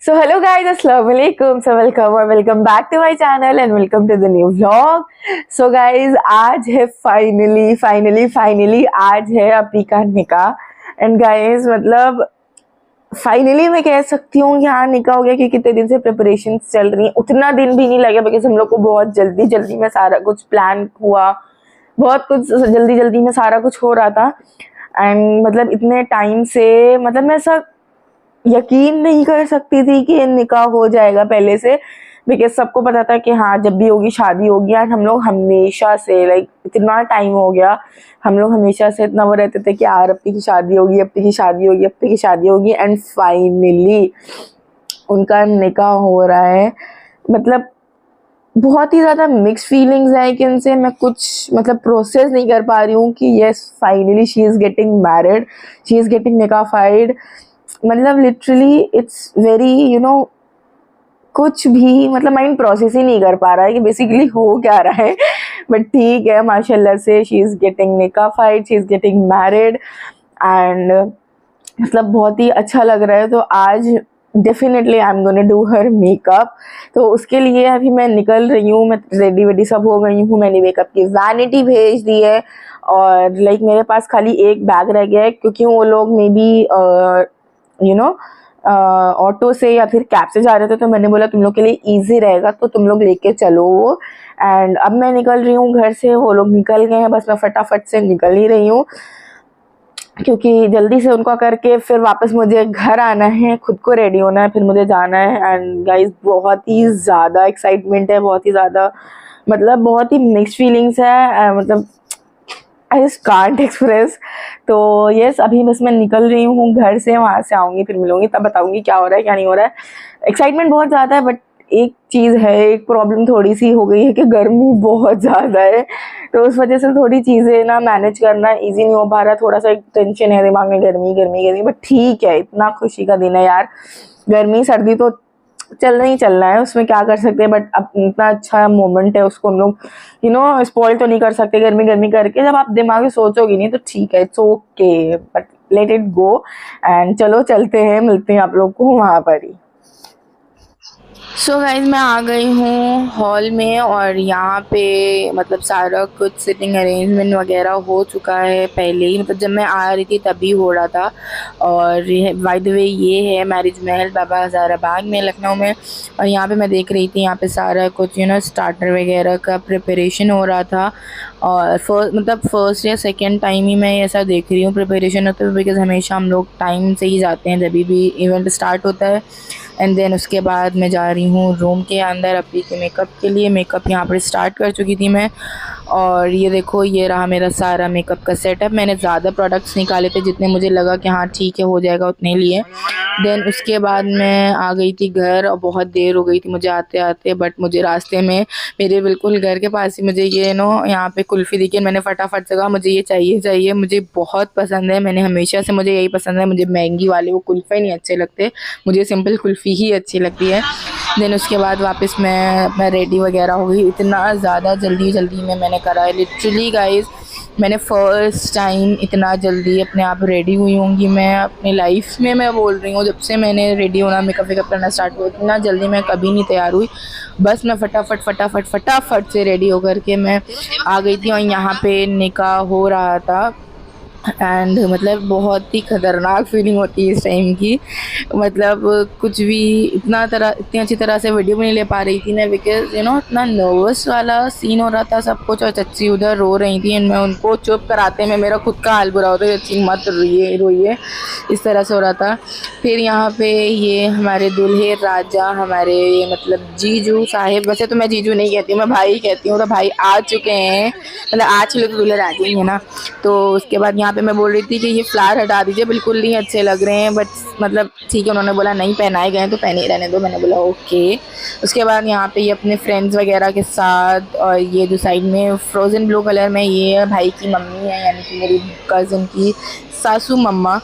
So hello guys, Assalamualaikum. So welcome back to my channel and welcome to the new vlog. So guys, आज है finally आज है अपी का निकाह and guys मतलब फाइनली मैं कह सकती हूँ कि हाँ निकाह हो गया क्योंकि कितने दिन से प्रिपरेशन चल रही हैं। उतना दिन भी नहीं लगा बिकॉज हम लोग को बहुत जल्दी में सारा कुछ प्लान हुआ, बहुत कुछ जल्दी में सारा कुछ हो रहा था एंड मतलब इतने टाइम से मतलब मैं सब यकीन नहीं कर सकती थी कि निकाह हो जाएगा पहले से बिकॉज सबको पता था कि हाँ जब भी होगी शादी होगी। एंड हम लोग हमेशा से लाइक इतना टाइम हो गया, हम लोग हमेशा से इतना वो रहते थे कि यार अपनी की शादी होगी, अपनी की शादी होगी, अपनी की शादी होगी एंड फाइनली उनका निकाह हो रहा है। मतलब बहुत ही ज़्यादा मिक्स फीलिंग्स है कि इनसे मैं कुछ मतलब प्रोसेस नहीं कर पा रही हूँ कि yes finally she is getting married, she is getting निकाहफाइड। मतलब लिटरली इट्स वेरी कुछ भी मतलब माइंड प्रोसेस ही नहीं कर पा रहा है कि बेसिकली हो क्या रहा है। बट ठीक है, माशाल्लाह से शी इज़ गेटिंग निकाहफाइड, she is getting married and मतलब बहुत ही अच्छा लग रहा है। तो आज definitely I am gonna do her makeup. तो उसके लिए अभी मैं निकल रही हूँ, मैं रेडी वेडी सब हो गई हूँ। मैंने मेकअप की वैनिटी भेज दी है और लाइक मेरे पास खाली एक बैग रह गया है क्योंकि वो लोग मे बी ऑटो से या फिर कैब से जा रहे थे तो मैंने बोला तुम लोग के लिए इजी रहेगा तो तुम लोग लेके चलो वो। एंड अब मैं निकल रही हूँ घर से, वो लोग निकल गए हैं, बस मैं फटाफट से निकल ही रही हूँ क्योंकि जल्दी से उनको करके फिर वापस मुझे घर आना है, खुद को रेडी होना है, फिर मुझे जाना है। एंड गाइस बहुत ही ज़्यादा एक्साइटमेंट है, बहुत ही ज़्यादा मतलब बहुत ही मिक्स फीलिंग्स है, मतलब आई जस्ट कांट एक्सप्रेस। तो यस अभी बस मैं निकल रही हूँ घर से, वहाँ से आऊँगी फिर मिलूँगी तब बताऊँगी क्या हो रहा है क्या नहीं हो रहा है। एक्साइटमेंट बहुत ज़्यादा है बट एक चीज़ है, एक प्रॉब्लम थोड़ी सी हो गई है कि गर्मी बहुत ज़्यादा है तो उस वजह से थोड़ी चीज़ें ना मैनेज करना इजी नहीं हो पा रहा। थोड़ा सा एक टेंशन है दिमाग में, गर्मी बट ठीक है, इतना खुशी का दिन है यार। गर्मी सर्दी तो चलना ही चलना है, उसमें क्या कर सकते हैं। बट अब इतना अच्छा मोमेंट है उसको हम लोग स्पॉइल तो नहीं कर सकते गर्मी करके। जब आप दिमाग में सोचोगे नहीं तो ठीक है, it's okay but let it go and चलो चलते हैं, मिलते हैं आप लोग को वहाँ पर ही। सो गाइज मैं आ गई हूँ हॉल में और यहाँ पे मतलब सारा कुछ सिटिंग अरेंजमेंट वगैरह हो चुका है पहले ही, मतलब जब मैं आ रही थी तभी हो रहा था। और बाय द वे ये है मैरिज महल बाबा हज़ाराबाग में लखनऊ में। और यहाँ पे मैं देख रही थी यहाँ पे सारा कुछ स्टार्टर वगैरह का प्रिपरेशन हो रहा था। और फर्स्ट या सेकेंड टाइम ही मैं ऐसा देख रही हूँ प्रिपरेशन होता है बिकॉज़ हमेशा हम लोग टाइम से ही जाते हैं जब भी इवेंट स्टार्ट होता है। एंड देन उसके बाद मैं जा रही हूँ रूम के अंदर अपनी के मेकअप के लिए। मेकअप यहाँ पर स्टार्ट कर चुकी थी मैं और ये देखो ये रहा मेरा सारा मेकअप का सेटअप। मैंने ज़्यादा प्रोडक्ट्स निकाले थे जितने मुझे लगा कि हाँ ठीक है हो जाएगा उतने लिए। देन उसके बाद मैं आ गई थी घर और बहुत देर हो गई थी मुझे आते आते। बट मुझे रास्ते में मेरे बिल्कुल घर के पास ही मुझे ये यहाँ पे कुल्फ़ी दिखी। मैंने फटाफट से कहा मुझे ये चाहिए, मुझे बहुत पसंद है। मैंने हमेशा से मुझे यही पसंद है, मुझे महंगी वाले वो कुल्फ़े नहीं अच्छे लगते, मुझे सिंपल कुल्फ़ी ही अच्छी लगती है। देन उसके बाद वापस मैं रेडी वगैरह हो गई। इतना ज़्यादा जल्दी में मैंने करा है लिटरली गाइज़, मैंने फ़र्स्ट टाइम इतना जल्दी अपने आप रेडी हुई होंगी मैं अपनी लाइफ में। मैं बोल रही हूँ जब से मैंने रेडी होना मेकअप करना स्टार्ट हुआ इतना जल्दी मैं कभी नहीं तैयार हुई। बस मैं फटाफट से रेडी होकर के मैं आ गई थी और यहाँ पे निकाह हो रहा था। एंड मतलब बहुत ही ख़तरनाक फीलिंग होती है इस टाइम की, मतलब कुछ भी इतनी अच्छी तरह से वीडियो भी नहीं ले पा रही थी मैं बिकॉज इतना नर्वस वाला सीन हो रहा था सब कुछ। और चच्ची उधर रो रही थी एंड मैं उनको चुप कराते में मेरा खुद का हाल बुरा होता है, चच्ची मत रोइए इस तरह से हो रहा था। फिर यहाँ पे ये हमारे दूल्हे राजा हमारे मतलब जीजू साहिब, वैसे तो मैं जीजू नहीं कहती हूँ, मैं भाई कहती हूँ, तो भाई आ चुके हैं, मतलब आज चले तो दूल्हे राजा ही है ना। तो उसके बाद यहाँ पे मैं बोल रही थी कि ये फ्लावर हटा दीजिए, बिल्कुल नहीं अच्छे लग रहे हैं। बट मतलब ठीक है, उन्होंने बोला नहीं पहनाए गए हैं तो पहने ही रहने दो, मैंने बोला ओके। उसके बाद यहाँ पे ये अपने फ्रेंड्स वगैरह के साथ, और ये जो साइड में फ्रोज़न ब्लू कलर में ये भाई की मम्मी है यानी कि मेरी कज़न की सासू मम्मा।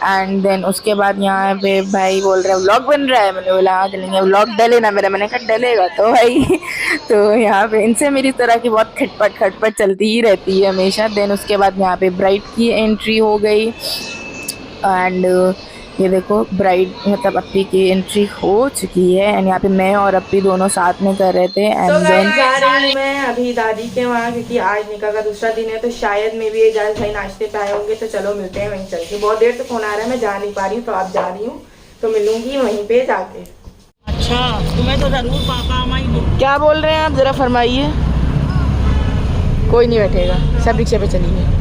एंड देन उसके बाद यहाँ पे भाई बोल रहे हैं व्लॉग बन रहा है, मैंने बोला हाँ चलेंगे, व्लॉग डले ना मेरा, मैंने कहा डलेगा तो भाई। तो यहाँ पे इनसे मेरी तरह की बहुत खटपट चलती ही रहती है हमेशा। देन उसके बाद यहाँ पे ब्राइड की एंट्री हो गई एंड ये देखो ब्राइड मतलब अप्पी की एंट्री हो चुकी है एंड यहाँ पे मैं और अप्पी दोनों साथ में कर रहे थे एंड देन जा रही हूँ मैं अभी दादी के वहाँ, क्योंकि आज निकाह का दूसरा दिन है तो शायद मे भी एजाज भाई नाश्ते पे आए होंगे, तो चलो मिलते हैं वहीं चल के। बहुत देर से फोन आ रहा है, मैं जा नहीं पा रही हूँ, तो आप जा रही हूँ तो मिलूंगी वहीं पे जाके। अच्छा, तुम्हें तो जरूर पापा माई। क्या बोल रहे हैं आप, जरा फरमाइए। कोई नहीं बैठेगा, सब रिक्शे पे चलेंगे।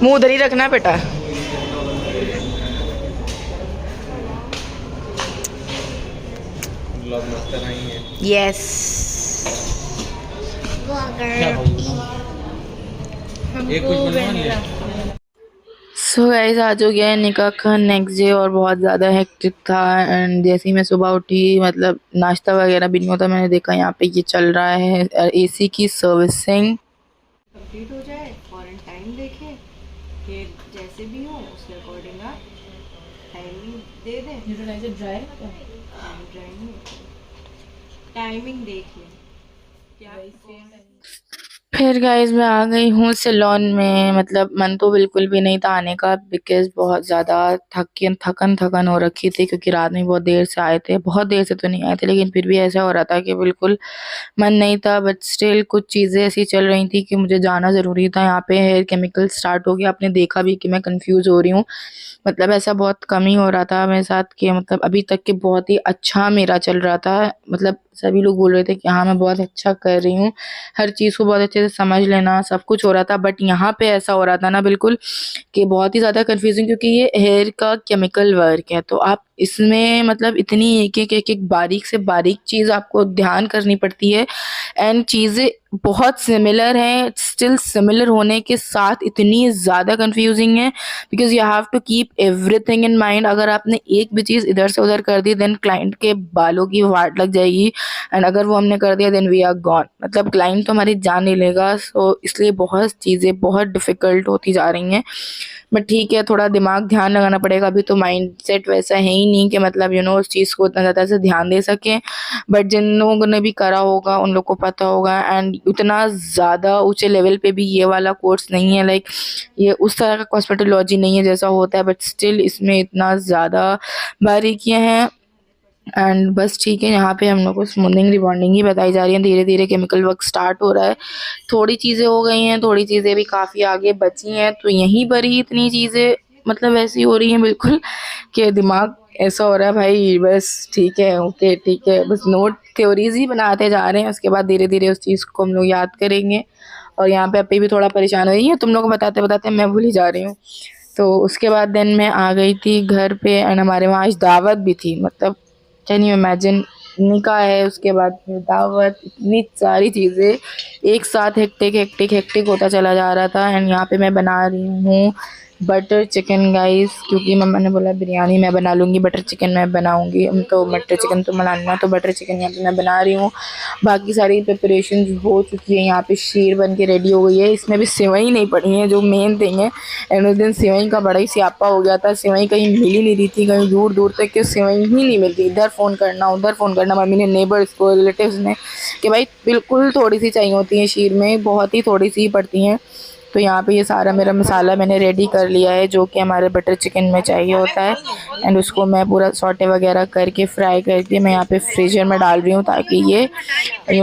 मुंह उधर ही रखना बेटा। यस सो गाइस आज हो गया है निकाह का नेक्स्ट डे और बहुत ज़्यादा हेक्टिक था। एंड जैसे ही मैं सुबह उठी मतलब नाश्ता वगैरह भी नहीं होता, मैंने देखा यहाँ पे ये चल रहा है एसी की सर्विसिंग कंप्लीट हो जाए, फॉरन टाइम देखें कि जैसे भी हो उसके अकॉर्डिंग आप टाइमिंग दे दें। यूटिलाइजर ड्राई टाइमिंग देख लें क्या। फिर गाइस मैं आ गई हूँ सैलून में। मतलब मन तो बिल्कुल भी नहीं था आने का, बिकॉज बहुत ज़्यादा थकन हो रखी थी, क्योंकि रात में बहुत देर से आए थे। बहुत देर से तो नहीं आए थे, लेकिन फिर भी ऐसा हो रहा था कि बिल्कुल मन नहीं था। बट स्टिल कुछ चीज़ें ऐसी चल रही थी कि मुझे जाना ज़रूरी था। यहाँ पे हेयर केमिकल स्टार्ट हो गया, आपने देखा भी कि मैं कंफ्यूज हो रही हूँ। मतलब ऐसा बहुत कम ही हो रहा था मेरे साथ कि मतलब अभी तक के बहुत ही अच्छा मेरा चल रहा था। मतलब सभी लोग बोल रहे थे कि हाँ मैं बहुत अच्छा कर रही हूँ, हर चीज़ को बहुत अच्छे से समझ लेना, सब कुछ हो रहा था। बट यहाँ पे ऐसा हो रहा था ना बिल्कुल कि बहुत ही ज़्यादा कंफ्यूजिंग, क्योंकि ये हेयर का केमिकल वर्क है तो आप इसमें मतलब इतनी एक बारीक से बारीक चीज़ आपको ध्यान करनी पड़ती है। एंड चीज़ें बहुत सिमिलर हैं, स्टिल सिमिलर होने के साथ इतनी ज़्यादा कंफ्यूजिंग है, because you have to keep everything in mind. अगर आपने एक भी चीज़ इधर से उधर कर दी देन क्लाइंट के बालों की वाट लग जाएगी, एंड अगर वो हमने कर दिया देन वी आर गॉन। मतलब क्लाइंट तो हमारी जान नहीं लेगा। सो इसलिए बहुत चीज़ें बहुत डिफ़िकल्ट होती जा रही हैं। बट ठीक है, थोड़ा दिमाग ध्यान लगाना पड़ेगा। अभी तो माइंड सेट वैसा है ही नहीं कि मतलब उस चीज़ को इतना ज़्यादा से ध्यान दे सकें। बट जिन लोगों ने भी करा होगा उन लोग को पता होगा। एंड उतना ज़्यादा ऊंचे लेवल पे भी ये वाला कोर्स नहीं है, लाइक ये उस तरह का कॉस्मेटोलॉजी नहीं है जैसा होता है, बट स्टिल इसमें इतना ज़्यादा बारीकियां हैं। एंड बस ठीक है, यहाँ पे हम लोग को स्मूथनिंग रिबॉन्डिंग ही बताई जा रही है। धीरे धीरे केमिकल वर्क स्टार्ट हो रहा है। थोड़ी चीज़ें हो गई हैं, थोड़ी चीज़ें भी काफ़ी आगे बची हैं, तो यहीं पर ही इतनी चीज़ें मतलब ऐसी हो रही हैं बिल्कुल कि दिमाग ऐसा हो रहा है भाई बस ठीक है, ओके ठीक है, बस नोट थ्योरीज ही बनाते जा रहे हैं। उसके बाद धीरे धीरे उस चीज़ को हम लोग याद करेंगे। और यहाँ पे अभी भी थोड़ा परेशान हो रही है, तुम लोग को बताते बताते मैं भूल ही जा रही हूँ। तो उसके बाद देन मैं आ गई थी घर पे एंड हमारे वहाँ आज दावत भी थी। मतलब कैन यू इमेजिन, निकाह है उसके बाद फिर दावत, इतनी सारी चीज़ें एक साथ हेक्टिक होता चला जा रहा था। एंड यहाँ पे मैं बना रही हूँ बटर चिकन गाइस, क्योंकि मम्मा ने बोला बिरयानी मैं बना लूँगी, बटर चिकन मैं बनाऊँगी। तो बटर चिकन तो बनाना, तो बटर चिकन यहाँ पे मैं बना रही हूँ। बाकी सारी प्रिपरेशन हो चुकी है, यहाँ पे शीर बन के रेडी हो गई है। इसमें भी सेवई नहीं पड़ी है जो मेन थिंग है। एंड उस दिन सेवई का बड़ा ही स्यापा हो गया था, सेवई कहीं मिल ही नहीं रही थी, कहीं दूर दूर तक के सेवई ही नहीं मिलती। इधर फ़ोन करना उधर फ़ोन करना, मम्मी ने नेबर्स को रिलेटिव्स ने कि भाई बिल्कुल थोड़ी सी चाहिए होती हैं शीर में, बहुत ही थोड़ी सी ही पड़ती हैं। तो यहाँ पे ये सारा मेरा मसाला मैंने रेडी कर लिया है जो कि हमारे बटर चिकन में चाहिए होता है। एंड उसको मैं पूरा सॉटे वगैरह करके फ्राई करके मैं यहाँ पे फ्रीजर में डाल रही हूँ, ताकि ये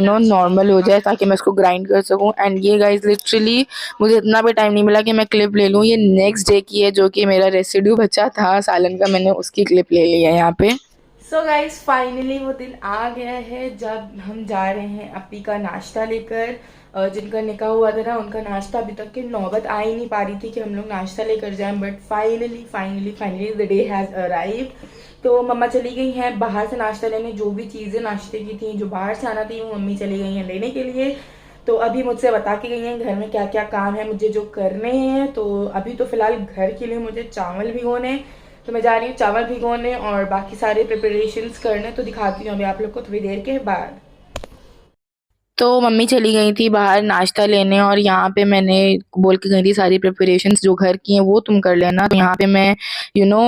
नॉर्मल हो जाए, ताकि मैं इसको ग्राइंड कर सकूँ। एंड ये गाइस लिटरली मुझे इतना भी टाइम नहीं मिला कि मैं क्लिप ले लूँ। ये नेक्स्ट डे की है, जो कि मेरा रेसिड्यू बचा था सालन का, मैंने उसकी क्लिप ले ली है यहाँ पे। सो गाइस फाइनली वो दिन आ गया है जब हम जा रहे हैं अप्पी का नाश्ता लेकर। जिनका निकाह हुआ था ना उनका नाश्ता अभी तक की नौबत आ ही नहीं पा रही थी कि हम लोग नाश्ता लेकर जाएं, but finally the day has arrived. तो मम्मा चली गई हैं बाहर से नाश्ता लेने, जो भी चीज़ें नाश्ते की थी जो बाहर से आना थी वो मम्मी चली गई हैं लेने के लिए। तो अभी मुझसे बता के गई हैं घर में क्या क्या काम है मुझे जो करने हैं। तो अभी तो फिलहाल घर के लिए मुझे चावल भिगोने, तो मैं जा रही हूँ चावल भिगोने और बाकी सारे प्रिपरेशंस करने। तो दिखाती हूँ अभी आप लोग को थोड़ी देर के बाद। तो मम्मी चली गई थी बाहर नाश्ता लेने और यहाँ पे मैंने बोल के गई थी सारी प्रिपरेशंस जो घर की हैं वो तुम कर लेना। तो यहाँ पे मैं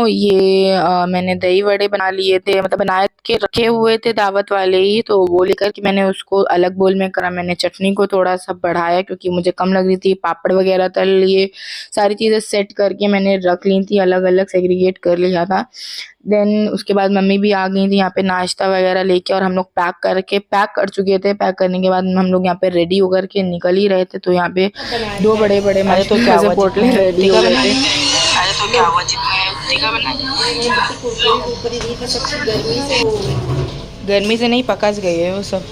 ये मैंने दही वड़े बना लिए थे, मतलब बना के रखे हुए थे दावत वाले ही, तो वो लेकर के मैंने उसको अलग बोल में करा। मैंने चटनी को थोड़ा सा बढ़ाया क्योंकि मुझे कम लग रही थी। पापड़ वगैरह तल लिए, सारी चीज़ें सेट करके मैंने रख ली थी, अलग अलग सेग्रीगेट कर लिया था। देन उसके बाद मम्मी भी आ गई थी यहाँ पे नाश्ता वगैरह लेके और हम लोग पैक कर चुके थे। पैक करने के बाद हम लोग यहाँ पे रेडी होकर के निकल ही रहे थे। तो यहाँ पे दो बड़े बड़े मछली से पोटले रेडी हो गए थे। अरे तो क्या हुआ, टीका बनाया? गर्मी से नहीं, पकस गई है वो सब।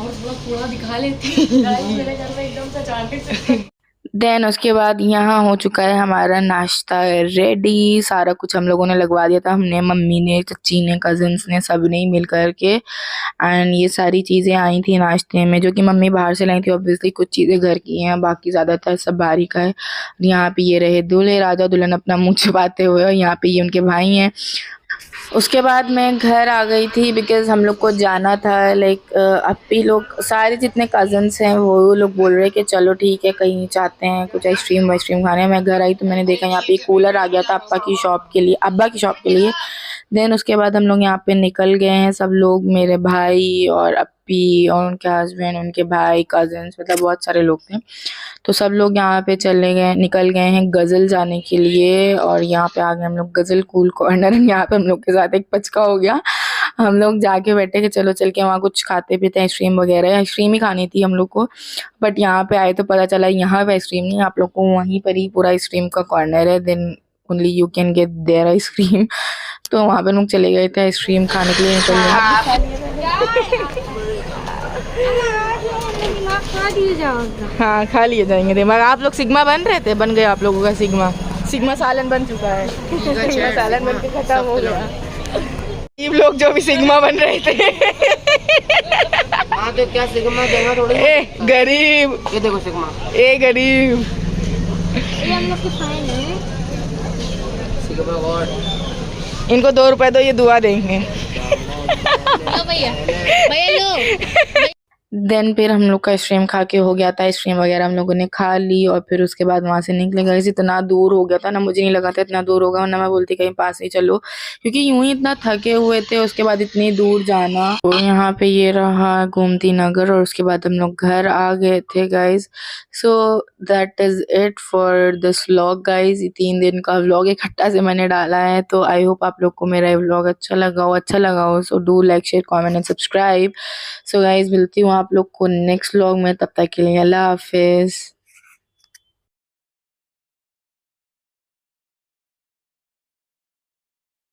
और थोड़ा दिखा लेती मेरे घर में एकदम से अचानक से। देन उसके बाद यहाँ हो चुका है हमारा नाश्ता रेडी। सारा कुछ हम लोगों ने लगवा दिया था, हमने, मम्मी ने, चच्ची ने, कजिन्स ने, सब ने मिल कर के। एंड ये सारी चीज़ें आई थी नाश्ते में जो कि मम्मी बाहर से लाई थी। ऑब्वियसली कुछ चीज़ें घर की हैं, बाकी ज़्यादातर सब बाहर का है। यहाँ पे ये रहे दूल्हे राजा दुल्हन अपना मुँह छुपाते हुए, और यहाँ पे ये उनके भाई हैं। उसके बाद मैं घर आ गई थी बिकॉज़ हम लोग को जाना था। लाइक अप्पी लोग सारे जितने कज़न्स हैं वो लोग बोल रहे कि चलो ठीक है कहीं चाहते हैं कुछ आइसक्रीम वाइसक्रीम खाने। मैं घर आई तो मैंने देखा यहाँ पे कूलर आ गया था अब्बा की शॉप के लिए। देन उसके बाद हम लोग यहाँ पे निकल गए हैं सब लोग, मेरे भाई और अप्पी और उनके हस्बैंड, उनके भाई, कज़न्स, मतलब बहुत सारे लोग थे। तो सब लोग यहाँ पे निकल गए हैं गज़ल जाने के लिए। और यहाँ पे आ गए हम लोग गज़ल कूल कॉर्नर। यहाँ पे हम लोग के साथ एक पचका हो गया। हम लोग जाके बैठे कि चलो चल के वहाँ कुछ खाते पीते, आइसक्रीम वगैरह, आइसक्रीम ही खानी थी हम लोग को। बट यहाँ पे आए तो पता चला यहाँ पे आइसक्रीम नहीं, आप लोग को वहीं पर ही पूरा आइसक्रीम का कॉर्नर है। Then only you can get their ice cream. तो वहाँ पे लोग चले गए थे आइसक्रीम खाने के लिए, निकल हाँ खा लिए जाएंगे दिमाग। आप लोग सिग्मा बन रहे थे, बन गए आप लोगों का सिग्मा सालन बन चुका है। सिग्मा सालन बन के खत्म हो गया। ये लोग जो भी सिग्मा बन रहे थे हाँ तो क्या सिग्मा देना थोड़ी। ए गरीब, ये देखो सिग्मा, ए गरीब, ये हम लोग के फाइन है। Sigma God. इनको 2 रुपए दो, ये दुआ देंगे। लो भैया, भैया लो। देन फिर हम लोग का आइसक्रीम खा के हो गया था, आइसक्रीम वगैरह हम लोगों ने खा ली और फिर उसके बाद वहाँ से निकले गए। इतना दूर हो गया था ना, मुझे नहीं लगा था इतना दूर होगा, वरना मैं बोलती कहीं पास ही चलो, क्योंकि यूं ही इतना थके हुए थे, उसके बाद इतनी दूर जाना। तो यहाँ पे ये रहा गोमती नगर और उसके बाद हम लोग घर आ गए थे guys. So that is it for this vlog guys. 3 दिन का व्लॉग इकट्ठा से मैंने डाला है, तो आई होप आप लोग को मेरा व्लॉग अच्छा लगा हो। So do like, share, comment and subscribe. So guys मिलती हूँ आप लोग को नेक्स्ट व्लॉग में, तब तक के लिए अल्लाह हाफिज।